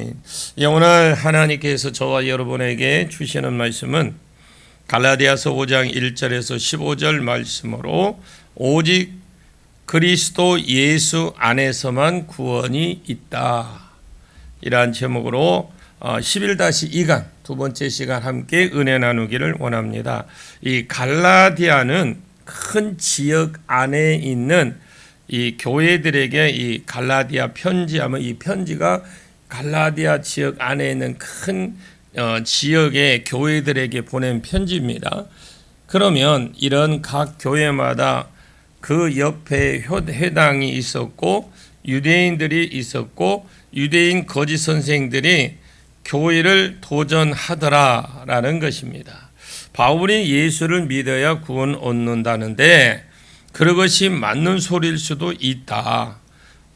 아멘. 오늘 하나님께서 저와 여러분에게 주시는 말씀은 갈라디아서 5장 1절에서 15절 말씀으로 오직 그리스도 예수 안에서만 구원이 있다, 이러한 제목으로 11-2강 두 번째 시간 함께 은혜 나누기를 원합니다. 이 갈라디아는 큰 지역 안에 있는 이 교회들에게 이 갈라디아 편지하면 이 편지가 갈라디아 지역 안에 있는 큰 지역의 교회들에게 보낸 편지입니다. 그러면 이런 각 교회마다 그 옆에 회당이 있었고 유대인들이 있었고 유대인 거짓 선생들이 교회를 도전하더라라는 것입니다. 바울이 예수를 믿어야 구원 얻는다는데 그것이 맞는 소리일 수도 있다.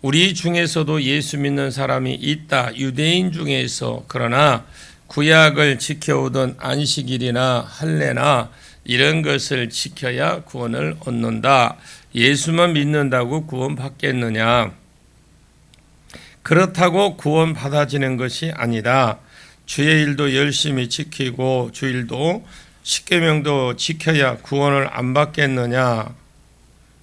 우리 중에서도 예수 믿는 사람이 있다. 유대인 중에서. 그러나 구약을 지켜오던 안식일이나 할례나 이런 것을 지켜야 구원을 얻는다. 예수만 믿는다고 구원 받겠느냐? 그렇다고 구원 받아지는 것이 아니다. 주의 일도 열심히 지키고 주일도 십계명도 지켜야 구원을 안 받겠느냐?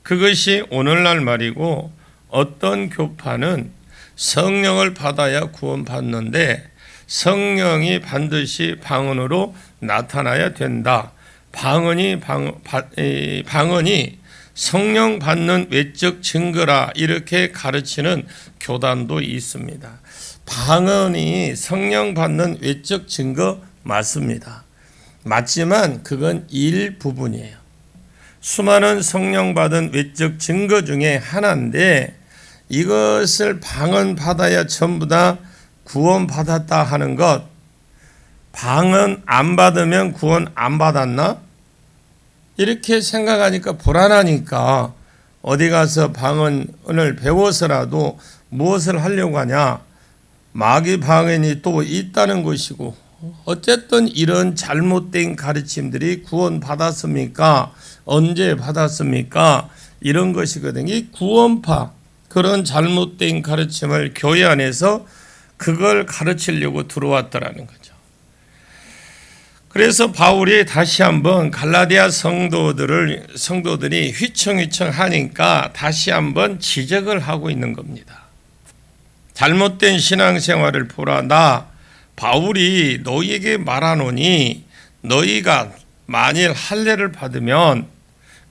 그것이 오늘날 말이고, 어떤 교파는 성령을 받아야 구원받는데 성령이 반드시 방언으로 나타나야 된다. 방언이 성령 받는 외적 증거라, 이렇게 가르치는 교단도 있습니다. 방언이 성령 받는 외적 증거 맞습니다. 맞지만 그건 일부분이에요. 수많은 성령 받은 외적 증거 중에 하나인데 이것을 방언 받아야 전부 다 구원 받았다 하는 것, 방언 안 받으면 구원 안 받았나? 이렇게 생각하니까 불안하니까 어디 가서 방언을 배워서라도 무엇을 하려고 하냐? 마귀 방언이 또 있다는 것이고, 어쨌든 이런 잘못된 가르침들이 구원 받았습니까? 언제 받았습니까? 이런 것이거든요. 이 구원파, 그런 잘못된 가르침을 교회 안에서 그걸 가르치려고 들어왔더라는 거죠. 그래서 바울이 다시 한번 갈라디아 성도들이 휘청휘청 하니까 다시 한번 지적을 하고 있는 겁니다. 잘못된 신앙생활을 보라. 나 바울이 너희에게 말하노니 너희가 만일 할례를 받으면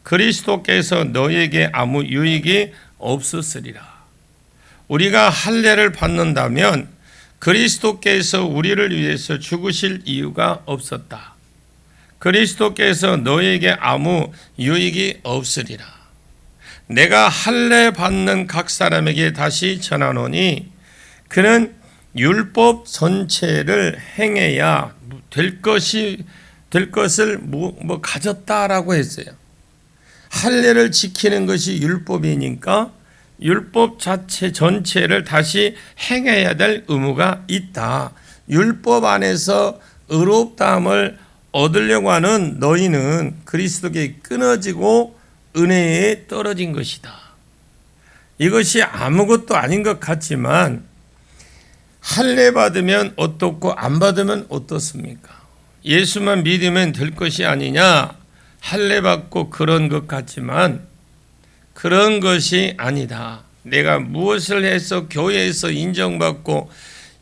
그리스도께서 너희에게 아무 유익이 없으리라. 우리가 할례를 받는다면 그리스도께서 우리를 위해서 죽으실 이유가 없었다. 그리스도께서 너희에게 아무 유익이 없으리라. 내가 할례 받는 각 사람에게 다시 전하노니 그는 율법 전체를 행해야 될 것을 가졌다라고 했어요. 할례를 지키는 것이 율법이니까 율법 전체를 다시 행해야 될 의무가 있다. 율법 안에서 의롭다함을 얻으려고 하는 너희는 그리스도께 끊어지고 은혜에 떨어진 것이다. 이것이 아무것도 아닌 것 같지만 할례 받으면 어떻고 안 받으면 어떻습니까? 예수만 믿으면 될 것이 아니냐? 할례 받고 그런 것 같지만 그런 것이 아니다. 내가 무엇을 해서 교회에서 인정받고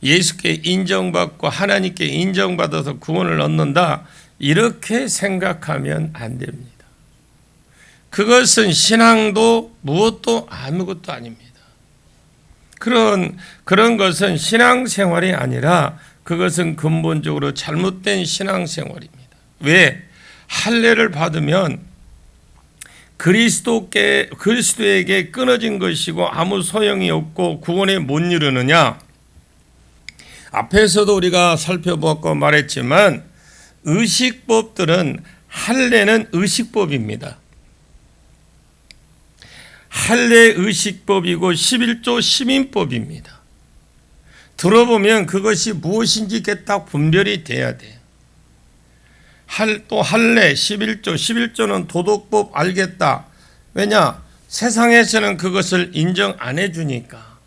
예수께 인정받고 하나님께 인정받아서 구원을 얻는다, 이렇게 생각하면 안 됩니다. 그것은 신앙도 무엇도 아무것도 아닙니다. 그런 것은 신앙생활이 아니라 그것은 근본적으로 잘못된 신앙생활입니다. 왜? 할례를 받으면 그리스도에게 끊어진 것이고 아무 소용이 없고 구원에 못 이르느냐? 앞에서도 우리가 살펴보고 말했지만 의식법들은, 할례는 의식법입니다. 할례 의식법이고 11조 시민법입니다. 들어보면 그것이 무엇인지 딱 분별이 돼야 돼요. 또 할례 11조는 도덕법 알겠다. 왜냐? 세상에서는 그것을 인정 안 해주니까.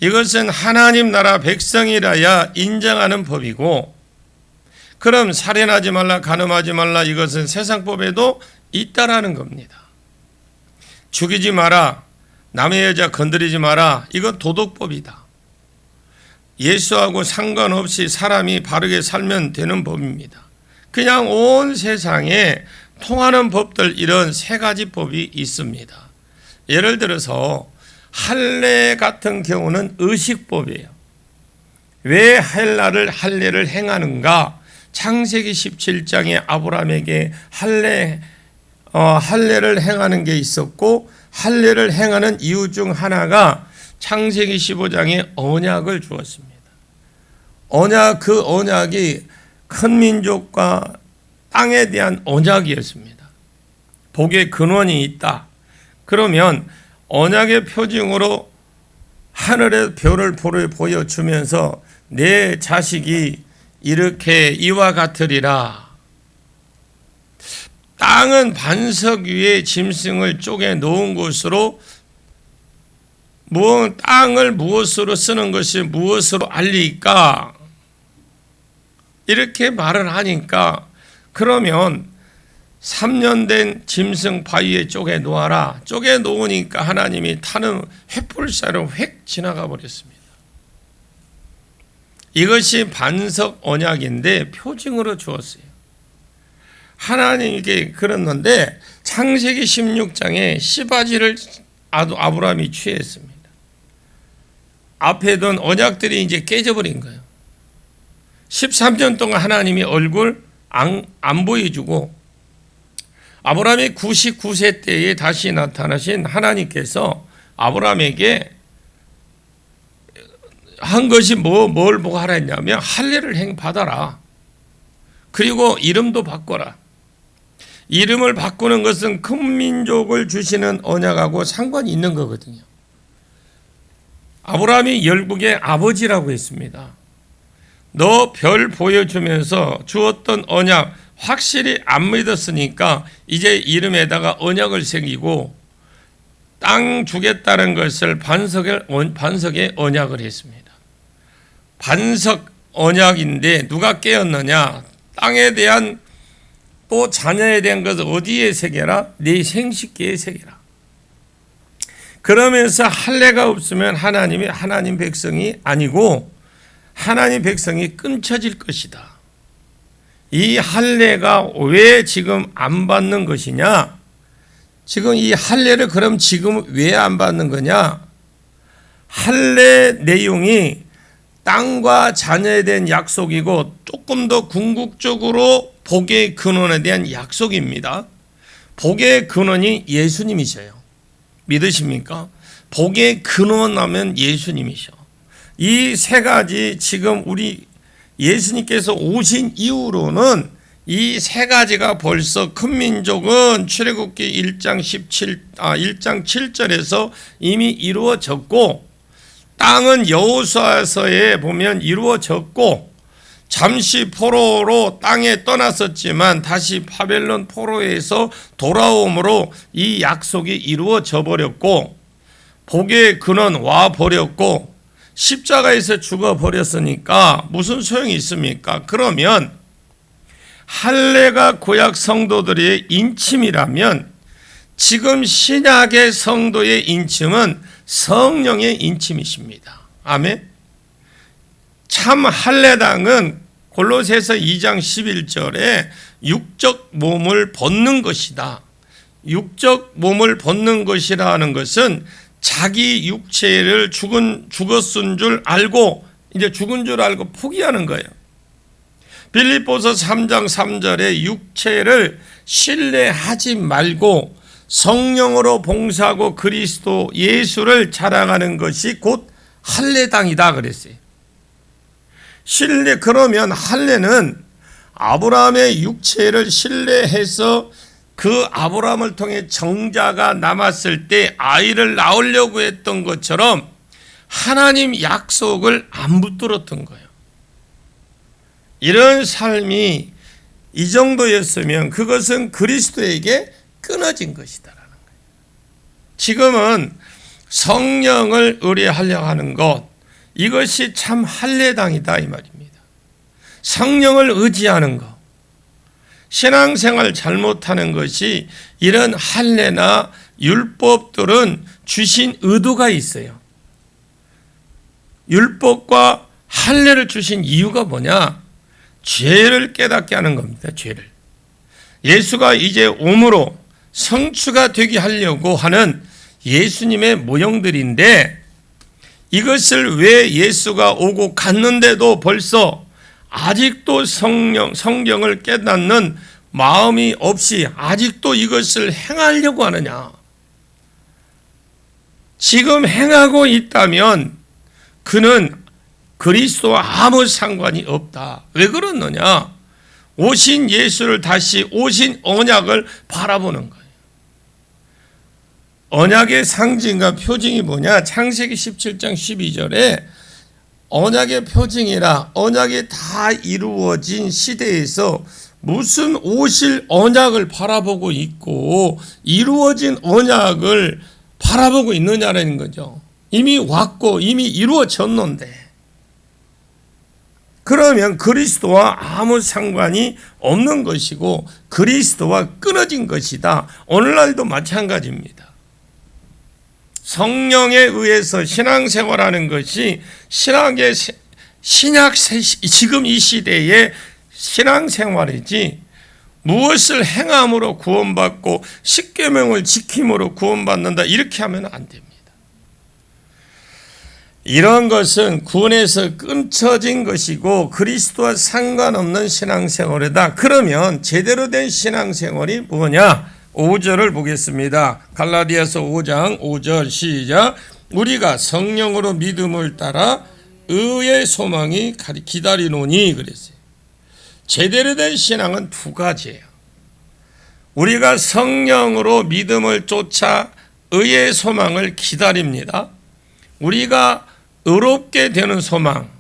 이것은 하나님 나라 백성이라야 인정하는 법이고, 그럼 살인하지 말라, 간음하지 말라, 이것은 세상법에도 있다라는 겁니다. 죽이지 마라, 남의 여자 건드리지 마라, 이건 도덕법이다. 예수하고 상관없이 사람이 바르게 살면 되는 법입니다. 그냥 온 세상에 통하는 법들, 이런 세 가지 법이 있습니다. 예를 들어서 할례 같은 경우는 의식법이에요. 왜 할례를 행하는가? 창세기 17장에 아브라함에게 할례를 행하는 게 있었고, 할례를 행하는 이유 중 하나가 창세기 15장에 언약을 주었습니다. 그 언약이 큰 민족과 땅에 대한 언약이었습니다. 복의 근원이 있다. 그러면 언약의 표징으로 하늘의 별을 보여주면서 내 자식이 이렇게 이와 같으리라. 땅은 반석 위에 짐승을 쪼개 놓은 곳으로, 땅을 무엇으로 쓰는 것이 무엇으로 알리까? 이렇게 말을 하니까, 그러면 3년 된 짐승 바위에 쪼개 놓아라. 쪼개 놓으니까 하나님이 타는 횃불사로 획 지나가 버렸습니다. 이것이 반석 언약인데 표징으로 주었어요. 하나님께 그랬는데 창세기 16장에 씨바지를 아브라함이 취했습니다. 앞에 둔 언약들이 이제 깨져버린 거예요. 13년 동안 하나님이 얼굴 안 보여주고, 아브라함이 99세 때에 다시 나타나신 하나님께서 아브라함에게 한 것이 뭘 보고 하라 했냐면, 할례를 받아라. 그리고 이름도 바꿔라. 이름을 바꾸는 것은 큰 민족을 주시는 언약하고 상관이 있는 거거든요. 아브라함이 열국의 아버지라고 했습니다. 너 별 보여주면서 주었던 언약 확실히 안 믿었으니까 이제 이름에다가 언약을 새기고 땅 주겠다는 것을 반석의 언약을 했습니다. 반석 언약인데 누가 깨었느냐? 땅에 대한, 또 자녀에 대한 것을 어디에 새겨라? 네 생식기에 새겨라. 그러면서 할례가 없으면 하나님이 하나님 백성이 아니고 하나님 백성이 끊쳐질 것이다. 이 할례가 왜 지금 안 받는 것이냐? 지금 이 할례를 그럼 지금 왜 안 받는 거냐? 할례 내용이 땅과 자녀에 대한 약속이고 조금 더 궁극적으로 복의 근원에 대한 약속입니다. 복의 근원이 예수님이셔요. 믿으십니까? 복의 근원하면 예수님이셔. 이 세 가지, 지금 우리 예수님께서 오신 이후로는 이 세 가지가 벌써 큰 민족은 출애굽기 1장 7절에서 이미 이루어졌고, 땅은 여호수아서에 보면 이루어졌고, 잠시 포로로 땅에 떠났었지만 다시 바벨론 포로에서 돌아옴으로 이 약속이 이루어져 버렸고, 복의 근원 와 버렸고, 십자가에서 죽어 버렸으니까 무슨 소용이 있습니까? 그러면 할례가 구약 성도들의 인침이라면 지금 신약의 성도의 인침은 성령의 인침이십니다. 아멘. 참 할례당은 골로새서 2장 11절에 육적 몸을 벗는 것이다. 육적 몸을 벗는 것이라는 것은 자기 육체를 죽었은 줄 알고, 이제 죽은 줄 알고 포기하는 거예요. 빌립보서 3장 3절에 육체를 신뢰하지 말고 성령으로 봉사하고 그리스도 예수를 자랑하는 것이 곧 할례당이다 그랬어요. 그러면 할례는 아브라함의 육체를 신뢰해서 그 아브라함을 통해 정자가 남았을 때 아이를 낳으려고 했던 것처럼 하나님 약속을 안 붙들었던 거예요. 이런 삶이 이 정도였으면 그것은 그리스도에게 끊어진 것이다라는 거예요. 지금은 성령을 의뢰하려 하는 것, 이것이 참 할례당이다 이 말입니다. 성령을 의지하는 것, 신앙생활 잘못하는 것이 이런 할례나 율법들은 주신 의도가 있어요. 율법과 할례를 주신 이유가 뭐냐? 죄를 깨닫게 하는 겁니다. 죄를. 예수가 이제 오므로 성취가 되게 하려고 하는 예수님의 모형들인데, 이것을 왜 예수가 오고 갔는데도 벌써 아직도 성경을 깨닫는 마음이 없이 아직도 이것을 행하려고 하느냐? 지금 행하고 있다면 그는 그리스도와 아무 상관이 없다. 왜 그러느냐? 오신 예수를, 다시 오신 언약을 바라보는 거예요. 언약의 상징과 표징이 뭐냐? 창세기 17장 12절에 언약의 표징이라, 언약이 다 이루어진 시대에서 무슨 오실 언약을 바라보고 있고 이루어진 언약을 바라보고 있느냐라는 거죠. 이미 왔고 이미 이루어졌는데, 그러면 그리스도와 아무 상관이 없는 것이고 그리스도와 끊어진 것이다. 오늘날도 마찬가지입니다. 성령에 의해서 신앙생활하는 것이 지금 이 시대의 신앙생활이지, 무엇을 행함으로 구원받고 십계명을 지킴으로 구원받는다 이렇게 하면 안 됩니다. 이런 것은 구원에서 끊쳐진 것이고 그리스도와 상관없는 신앙생활이다. 그러면 제대로 된 신앙생활이 뭐냐? 5절을 보겠습니다. 갈라디아서 5장 5절 시작. 우리가 성령으로 믿음을 따라 의의 소망이 기다리노니 그랬어요. 제대로 된 신앙은 두 가지예요. 우리가 성령으로 믿음을 쫓아 의의 소망을 기다립니다. 우리가 의롭게 되는 소망,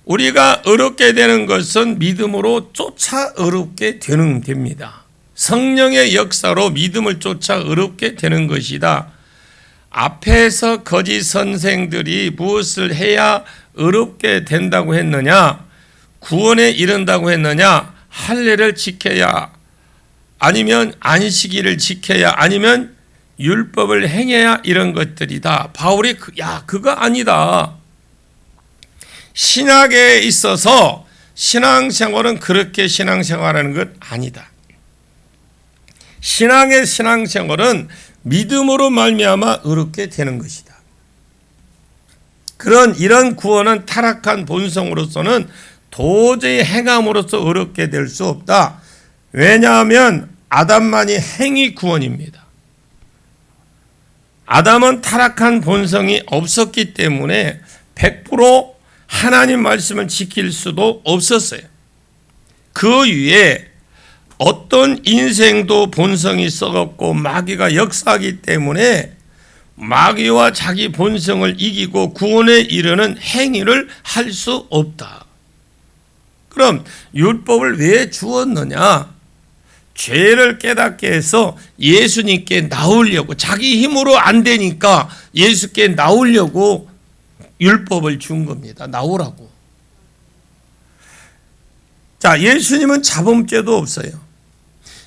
우리가 의롭게 되는 것은 믿음으로 쫓아 의롭게 됩니다. 성령의 역사로 믿음을 쫓아 의롭게 되는 것이다. 앞에서 거짓 선생들이 무엇을 해야 의롭게 된다고 했느냐? 구원에 이른다고 했느냐? 할례를 지켜야, 아니면 안식일을 지켜야, 아니면 율법을 행해야, 이런 것들이다. 바울이 그거 아니다. 신약에 있어서 신앙생활은 그렇게 신앙생활하는 것 아니다. 신앙의 신앙생활은 믿음으로 말미암아 의롭게 되는 것이다. 이런 구원은 타락한 본성으로서는 도저히 행함으로써 의롭게 될 수 없다. 왜냐하면 아담만이 행위 구원입니다. 아담은 타락한 본성이 없었기 때문에 100% 하나님 말씀을 지킬 수도 없었어요. 그 위에 어떤 인생도 본성이 썩었고 마귀가 역사하기 때문에 마귀와 자기 본성을 이기고 구원에 이르는 행위를 할 수 없다. 그럼 율법을 왜 주었느냐? 죄를 깨닫게 해서 예수님께 나오려고, 자기 힘으로 안 되니까 예수께 나오려고 율법을 준 겁니다. 나오라고. 자, 예수님은 자범죄도 없어요.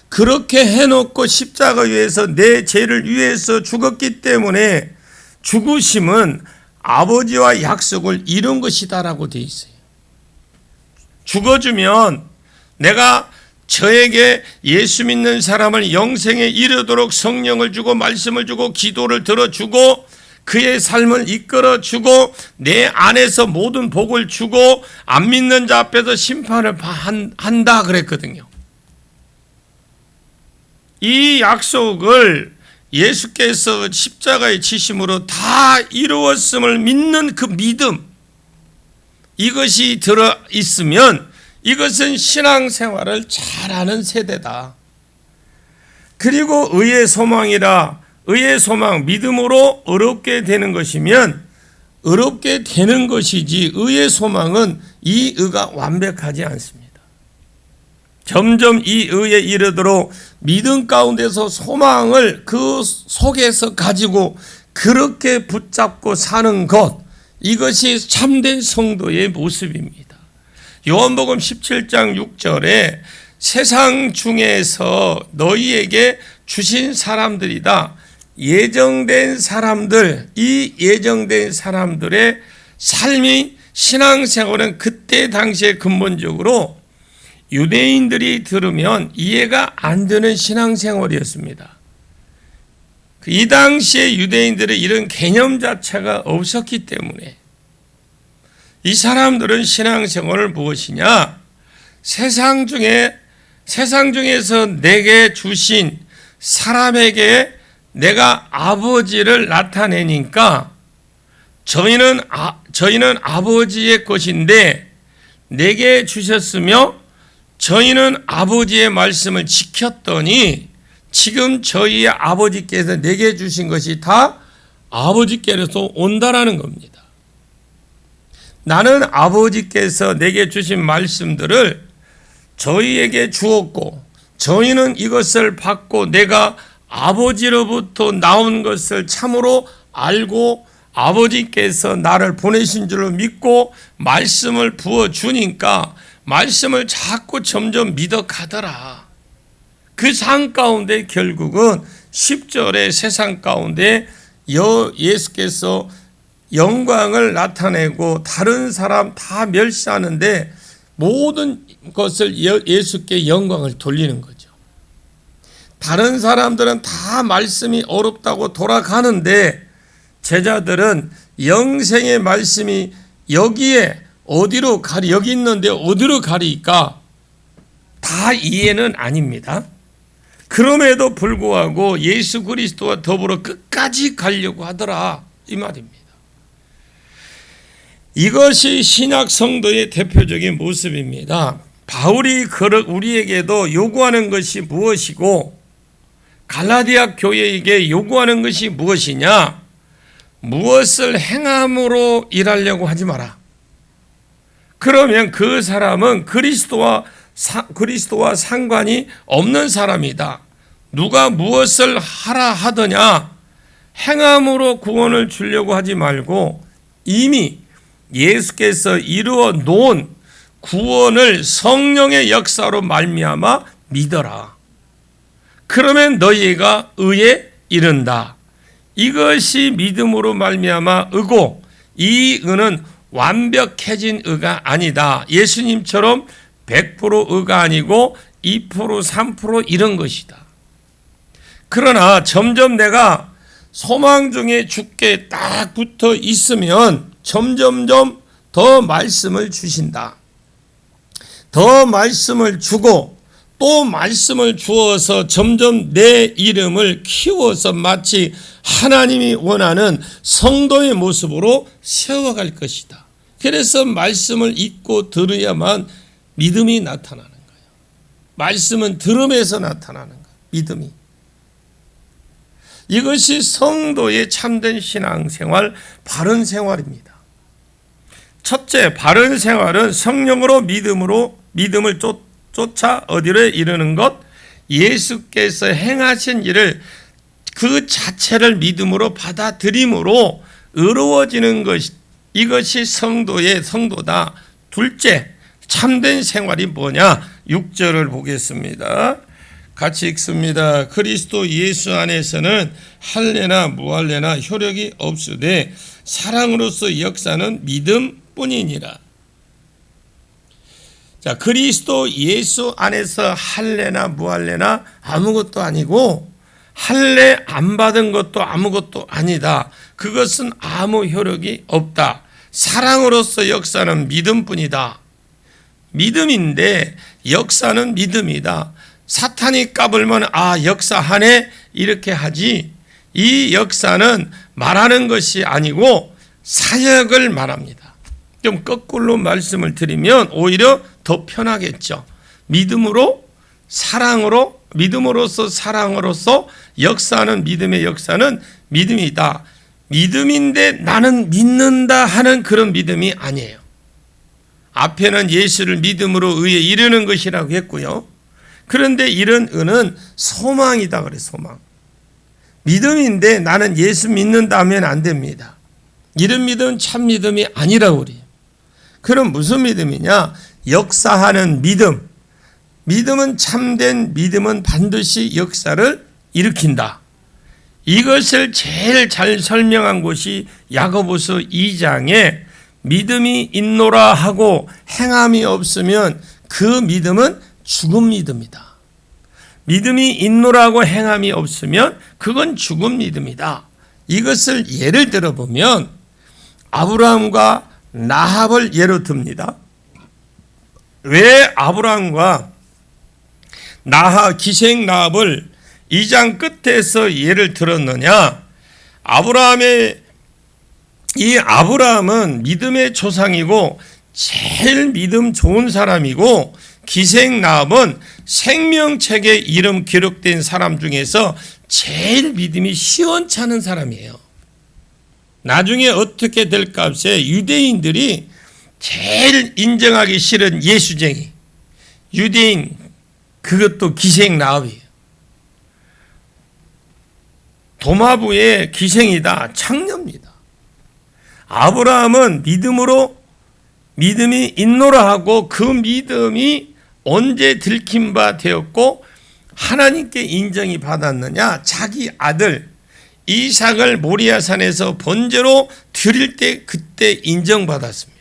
그렇게 해놓고 십자가 위에서 내 죄를 위해서 죽었기 때문에 죽으심은 아버지와 약속을 이룬 것이다라고 되어 있어요. 죽어주면 내가 저에게 예수 믿는 사람을 영생에 이르도록 성령을 주고 말씀을 주고 기도를 들어주고 그의 삶을 이끌어주고 내 안에서 모든 복을 주고 안 믿는 자 앞에서 심판을 한다 그랬거든요. 이 약속을 예수께서 십자가의 지심으로 다 이루었음을 믿는 그 믿음, 이것이 들어있으면 이것은 신앙생활을 잘하는 세대다. 그리고 의의 소망이라, 의의 소망, 믿음으로 의롭게 되는 것이면 의롭게 되는 것이지, 의의 소망은 이 의가 완벽하지 않습니다. 점점 이 의에 이르도록 믿음 가운데서 소망을 그 속에서 가지고 그렇게 붙잡고 사는 것, 이것이 참된 성도의 모습입니다. 요한복음 17장 6절에 세상 중에서 너희에게 주신 사람들이다. 예정된 사람들, 이 예정된 사람들의 삶이, 신앙생활은 그때 당시에 근본적으로 유대인들이 들으면 이해가 안 되는 신앙생활이었습니다. 이 당시에 유대인들은 이런 개념 자체가 없었기 때문에 이 사람들은 신앙생활을 무엇이냐? 세상 중에서 내게 주신 사람에게 내가 아버지를 나타내니까 저희는 아버지의 것인데 내게 주셨으며 저희는 아버지의 말씀을 지켰더니 지금 저희의 아버지께서 내게 주신 것이 다 아버지께로서 온다라는 겁니다. 나는 아버지께서 내게 주신 말씀들을 저희에게 주었고 저희는 이것을 받고 내가 아버지로부터 나온 것을 참으로 알고 아버지께서 나를 보내신 줄로 믿고 말씀을 부어주니까 말씀을 자꾸 점점 믿어가더라. 그 삶 가운데 결국은 10절의 세상 가운데 예수께서 영광을 나타내고 다른 사람 다 멸시하는데 모든 것을 예수께 영광을 돌리는 거죠. 다른 사람들은 다 말씀이 어렵다고 돌아가는데 제자들은 영생의 말씀이 여기에 어디로 가리, 여기 있는데 어디로 가리까 다 이해는 아닙니다. 그럼에도 불구하고 예수 그리스도와 더불어 끝까지 가려고 하더라, 이 말입니다. 이것이 신약 성도의 대표적인 모습입니다. 바울이 우리에게도 요구하는 것이 무엇이고 갈라디아 교회에게 요구하는 것이 무엇이냐? 무엇을 행함으로 일하려고 하지 마라. 그러면 그 사람은 그리스도와 상관이 없는 사람이다. 누가 무엇을 하라 하더냐? 행함으로 구원을 주려고 하지 말고 이미 예수께서 이루어 놓은 구원을 성령의 역사로 말미암아 믿어라. 그러면 너희가 의에 이른다. 이것이 믿음으로 말미암아 의고, 이 의는 완벽해진 의가 아니다. 예수님처럼 100% 의가 아니고 2%, 3% 이런 것이다. 그러나 점점 내가 소망 중에 죽게 딱 붙어 있으면 점점점 더 말씀을 주신다. 더 말씀을 주고 또 말씀을 주어서 점점 내 이름을 키워서 마치 하나님이 원하는 성도의 모습으로 세워갈 것이다. 그래서 말씀을 읽고 들어야만 믿음이 나타나는 거예요. 말씀은 들음에서 나타나는 거예요. 믿음이. 이것이 성도의 참된 신앙생활, 바른 생활입니다. 첫째, 바른 생활은 성령으로 믿음을 쫓아 어디로 이르는 것, 예수께서 행하신 일을 그 자체를 믿음으로 받아들임으로 의로워지는 것, 이것이 성도다. 둘째, 참된 생활이 뭐냐? 6절을 보겠습니다. 같이 읽습니다. 그리스도 예수 안에서는 할례나 무할례나 효력이 없으되 사랑으로서 역사는 믿음뿐이니라. 자, 그리스도 예수 안에서 할례나 무할례나 아무것도 아니고 할례 안 받은 것도 아무것도 아니다. 그것은 아무 효력이 없다. 사랑으로서 역사는 믿음뿐이다. 믿음인데 역사는 믿음이다. 사탄이 까불면 역사하네 이렇게 하지, 이 역사는 말하는 것이 아니고 사역을 말합니다. 좀 거꾸로 말씀을 드리면 오히려 더 편하겠죠. 믿음으로서 사랑으로서 역사는 믿음의 역사는 믿음이다. 믿음인데 나는 믿는다 하는 그런 믿음이 아니에요. 앞에는 예수를 믿음으로 의에 이르는 것이라고 했고요. 그런데 이런 의는 소망이다 그래, 소망. 믿음인데 나는 예수 믿는다 하면 안 됩니다. 이런 믿음은 참 믿음이 아니라고 그래요. 그럼 무슨 믿음이냐? 역사하는 믿음. 믿음은 참된 믿음은 반드시 역사를 일으킨다. 이것을 제일 잘 설명한 곳이 야고보서 2장에 믿음이 있노라 하고 행함이 없으면 그 믿음은 죽은 믿음이다. 믿음이 있노라고 행함이 없으면 그건 죽은 믿음이다. 이것을 예를 들어보면 아브라함과 나합을 예로 듭니다. 왜 아브라함과 기생 나합을 2장 끝에서 예를 들었느냐? 아브라함은 믿음의 조상이고 제일 믿음 좋은 사람이고, 기생 나합은 생명책에 이름 기록된 사람 중에서 제일 믿음이 시원찮은 사람이에요. 나중에 어떻게 될 값에 유대인들이 제일 인정하기 싫은 예수쟁이, 유대인, 그것도 기생 나합이에요. 도마부의 기생이다, 창녀입니다. 아브라함은 믿음이 있노라 하고 그 믿음이 언제 들킨 바 되었고 하나님께 인정이 받았느냐? 자기 아들 이삭을 모리아산에서 번제로 드릴 때 그때 인정받았습니다.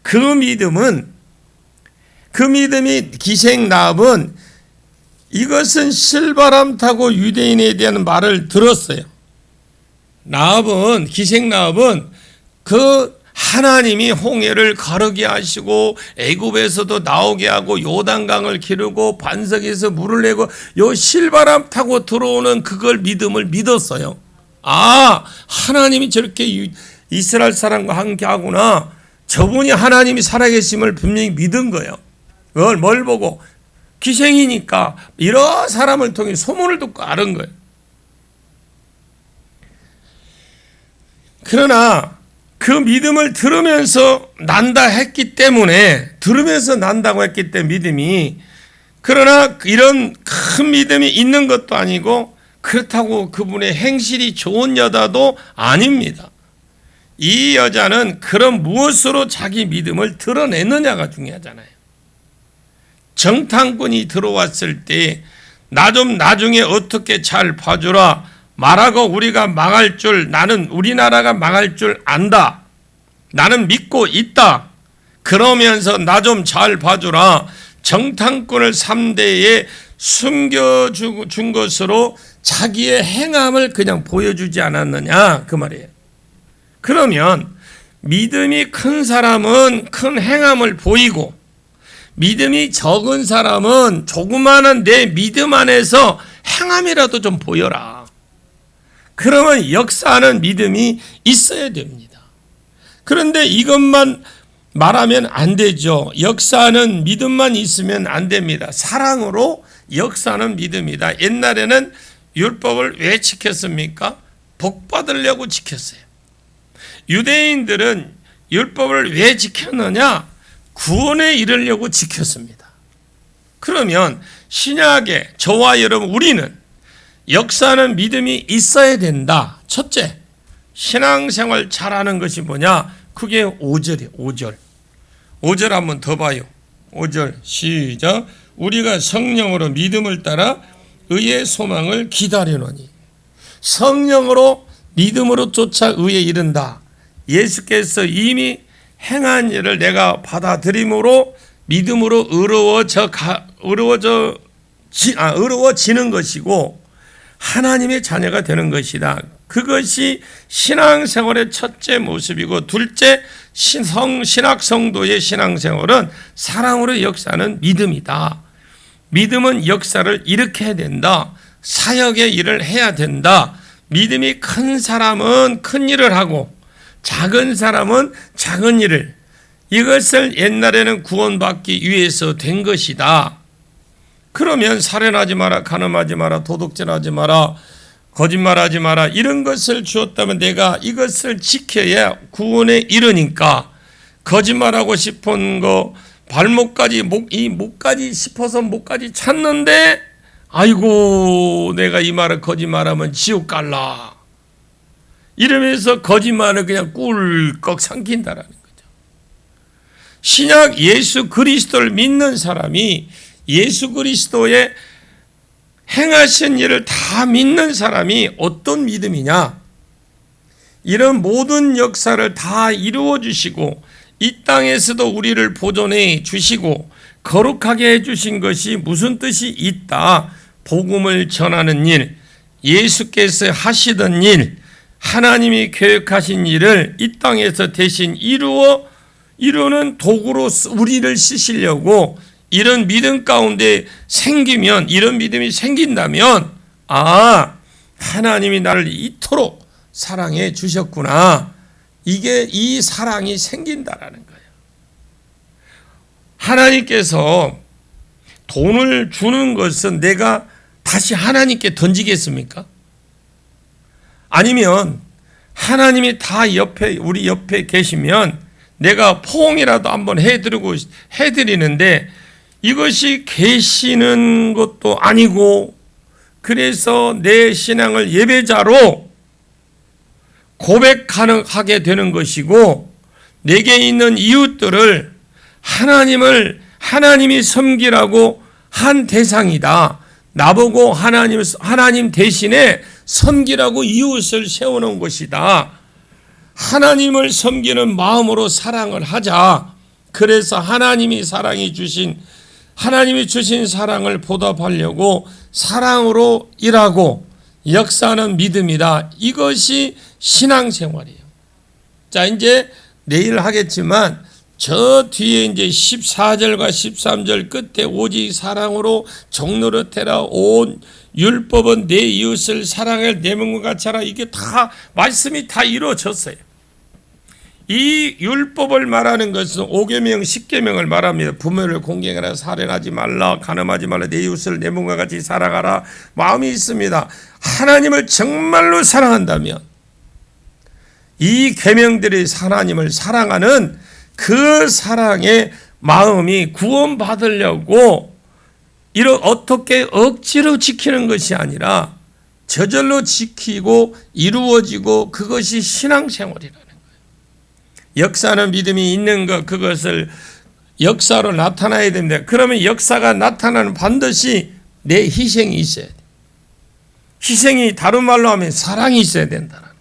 그 믿음이 기생 나합은 이것은 실바람 타고 유대인에 대한 말을 들었어요. 기생 나합은 그 하나님이 홍해를 가르게 하시고 애굽에서도 나오게 하고 요단강을 기르고 반석에서 물을 내고 요 실바람 타고 들어오는 그걸 믿음을 믿었어요. 아, 하나님이 저렇게 이스라엘 사람과 함께 하구나. 저분이 하나님이 살아계심을 분명히 믿은 거예요. 그걸 뭘 보고? 기생이니까 여러 사람을 통해 소문을 듣고 알은 거예요. 그러나 그 믿음을 들으면서 난다고 했기 때문에 믿음이, 그러나 이런 큰 믿음이 있는 것도 아니고 그렇다고 그분의 행실이 좋은 여자도 아닙니다. 이 여자는 그런 무엇으로 자기 믿음을 드러내느냐가 중요하잖아요. 정탐꾼이 들어왔을 때 나 좀 나중에 어떻게 잘 봐주라 말하고 우리가 우리나라가 망할 줄 안다. 나는 믿고 있다. 그러면서 나 좀 잘 봐주라. 정탐꾼을 3대에 숨겨준 것으로 자기의 행함을 그냥 보여주지 않았느냐, 그 말이에요. 그러면 믿음이 큰 사람은 큰 행함을 보이고, 믿음이 적은 사람은 조그마한 내 믿음 안에서 행함이라도 좀 보여라. 그러면 역사하는 믿음이 있어야 됩니다. 그런데 이것만 말하면 안 되죠. 역사하는 믿음만 있으면 안 됩니다. 사랑으로 역사하는 믿음이다. 옛날에는 율법을 왜 지켰습니까? 복 받으려고 지켰어요. 유대인들은 율법을 왜 지켰느냐? 구원에 이르려고 지켰습니다. 그러면 신약에 저와 여러분 우리는 역사하는 믿음이 있어야 된다. 첫째, 신앙생활 잘하는 것이 뭐냐? 그게 5절이에요. 5절 한번 더 봐요. 5절 시작. 우리가 성령으로 믿음을 따라 의의 소망을 기다리노니. 성령으로 믿음으로 쫓아 의에 이른다. 예수께서 이미 행한 일을 내가 받아들임으로 믿음으로 의로워지는 것이고 하나님의 자녀가 되는 것이다. 그것이 신앙생활의 첫째 모습이고, 둘째, 신학 성도의 신앙생활은 사랑으로 역사하는 믿음이다. 믿음은 역사를 일으켜야 된다. 사역의 일을 해야 된다. 믿음이 큰 사람은 큰 일을 하고 작은 사람은 작은 일을, 이것을 옛날에는 구원받기 위해서 된 것이다. 그러면 살인하지 마라, 간음하지 마라, 도둑질하지 마라, 거짓말하지 마라, 이런 것을 주었다면 내가 이것을 지켜야 구원에 이르니까, 거짓말하고 싶은 거 발목까지 목까지 짚어서 목까지 찼는데 아이고 내가 이 말을 거짓말하면 지옥 갈라 이러면서 거짓말을 그냥 꿀꺽 삼킨다라는 거죠. 신약 예수 그리스도를 믿는 사람이 예수 그리스도의 행하신 일을 다 믿는 사람이 어떤 믿음이냐? 이런 모든 역사를 다 이루어 주시고 이 땅에서도 우리를 보존해 주시고 거룩하게 해주신 것이 무슨 뜻이 있다. 복음을 전하는 일, 예수께서 하시던 일, 하나님이 계획하신 일을 이 땅에서 대신 이루는 도구로 우리를 쓰시려고 이런 믿음 가운데 생기면, 이런 믿음이 생긴다면, 하나님이 나를 이토록 사랑해 주셨구나. 이 사랑이 생긴다라는 거예요. 하나님께서 돈을 주는 것은 내가 다시 하나님께 던지겠습니까? 아니면 하나님이 다 우리 옆에 계시면 내가 포옹이라도 한번 해드리는데 이것이 계시는 것도 아니고 그래서 내 신앙을 예배자로 고백하게 되는 것이고 내게 있는 이웃들을 하나님이 섬기라고 한 대상이다. 나보고 하나님 대신에 섬기라고 이웃을 세워놓은 것이다. 하나님을 섬기는 마음으로 사랑을 하자. 그래서 하나님이 주신 사랑을 보답하려고 사랑으로 일하고 역사하는 믿음이다. 이것이 신앙생활이에요. 자, 이제 내일 하겠지만 저 뒤에 이제 14절과 13절 끝에 오직 사랑으로 종노릇해라 온 율법은 내 이웃을 사랑할 내 몸과 같이 하라. 이게 다 말씀이 다 이루어졌어요. 이 율법을 말하는 것은 5계명 10계명을 말합니다. 부모를 공경하라, 살인하지 말라, 간음하지 말라, 내 이웃을 내 몸과 같이 사랑하라. 마음이 있습니다. 하나님을 정말로 사랑한다면 이 계명들이 하나님을 사랑하는 그 사랑의 마음이 구원받으려고 어떻게 억지로 지키는 것이 아니라 저절로 지키고 이루어지고 그것이 신앙생활이라는 거예요. 역사는 믿음이 있는 것, 그것을 역사로 나타나야 됩니다. 그러면 역사가 나타나는 반드시 내 희생이 있어야 돼. 희생이 다른 말로 하면 사랑이 있어야 된다는 거예요.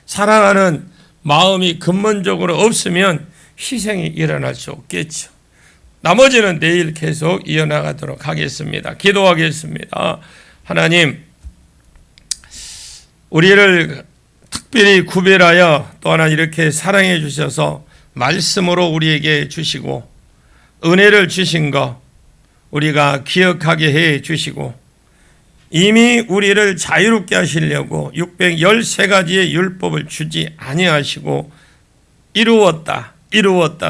사랑하는 마음이 근본적으로 없으면 희생이 일어날 수 없겠죠. 나머지는 내일 계속 이어나가도록 하겠습니다. 기도하겠습니다. 하나님, 우리를 특별히 구별하여 또 하나 이렇게 사랑해 주셔서 말씀으로 우리에게 주시고 은혜를 주신 것 우리가 기억하게 해 주시고 이미 우리를 자유롭게 하시려고 613가지의 율법을 주지 아니하시고 이루었다.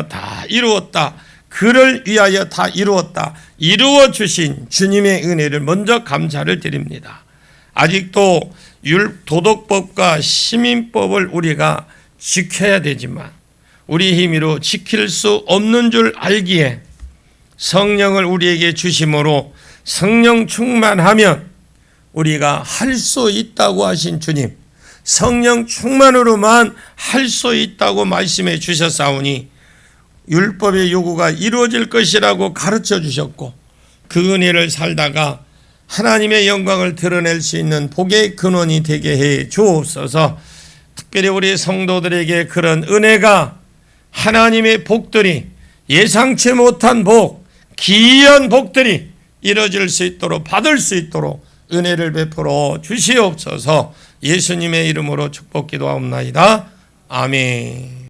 다 이루었다. 그를 위하여 다 이루었다. 이루어 주신 주님의 은혜를 먼저 감사를 드립니다. 아직도 도덕법과 시민법을 우리가 지켜야 되지만 우리 힘으로 지킬 수 없는 줄 알기에 성령을 우리에게 주심으로 성령 충만하면 우리가 할 수 있다고 하신 주님, 성령 충만으로만 할 수 있다고 말씀해 주셨사오니 율법의 요구가 이루어질 것이라고 가르쳐 주셨고 그 은혜를 살다가 하나님의 영광을 드러낼 수 있는 복의 근원이 되게 해 주옵소서. 특별히 우리 성도들에게 그런 은혜가 하나님의 복들이 예상치 못한 복, 기이한 복들이 이루어질 수 있도록 받을 수 있도록 은혜를 베풀어 주시옵소서. 예수님의 이름으로 축복 기도하옵나이다. 아멘.